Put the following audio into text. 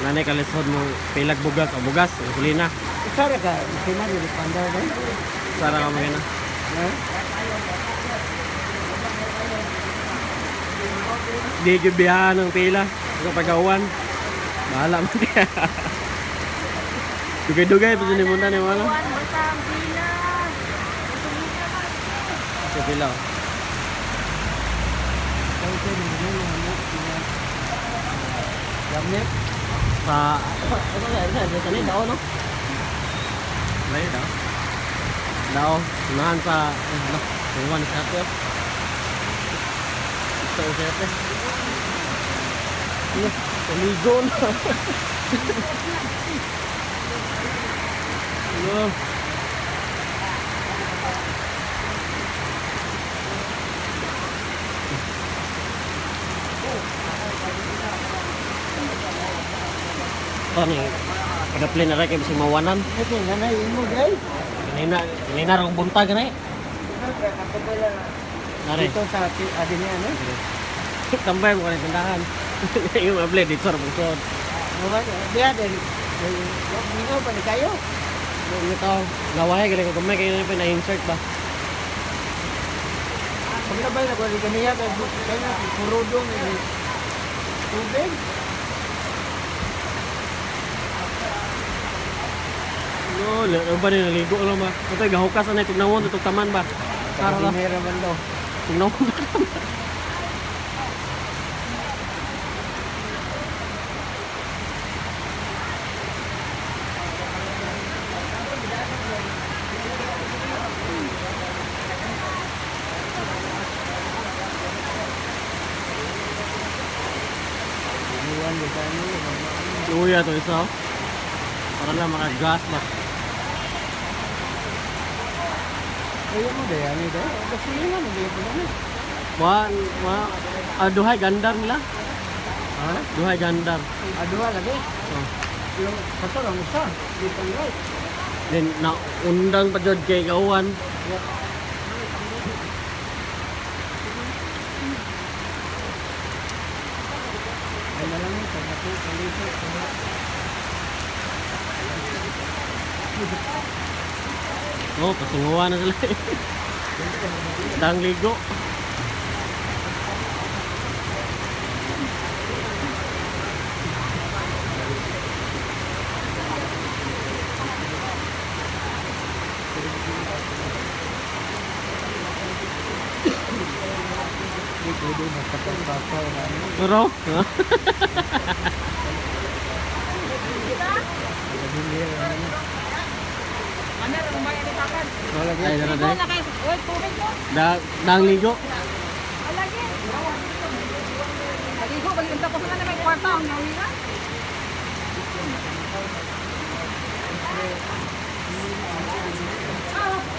Nanay kalisod mo pilag bugas o bugas, gasolina. Sara ka, sina di pandar ba? Sara ka magana. Ha? Di gibiyahan ng pila. Sa pagawan. Bahala mo kaya. Dugay-dugay pa ni munta ni wala. Basta ang pila. Sa pila. Ito ni mo gamit. Sa ano sa daw no? May daw. Daw, unahan sa ano, iwan sa ato. Ito sa ato. Ano, tumigo na. Ano? Ito ni, pag-play na rin kayo bising mawanan. Ito nanay mo guys. Kanina rong buntag na eh. Nari. Dito sa adin niya ano? Tambay mo ka ng tindahan. Yung mable dito sa pusod. Dia dari minggu pa ni kayo. Yung ito, nawahay galing ko kamay kayo na insert ba? Paglabay na ko rin kaniya kay kaya kurudong ni tubig. No, ano ba nila ligo lang ba? Ito gahukas na itong nawon, itong taman ba? Karo lang. Meron man daw. Itong nawon ba? Iwan di kami. Luya to isa. Oh. Para lang makagas ba? Ayo mo deh, ani deh. Kasi yun ano dito na. Duhay gandar nila. Ha? Duhay gandar. Adua lagi. Oh. Yung satu lang isa. Dito lang. Then na undang pa jud kay gawan. Ay na lang ito. Ako kalito. Oh, pasunguan na sila. Dang ligo. Dito din magpapapapal na. Pero, Ano ang bayan ni Takan? Wala ay dara dai. Na kay oy tubig mo. Dang ligo. Alagi. Aligo bali unta ko sa may kwarta ang nawira.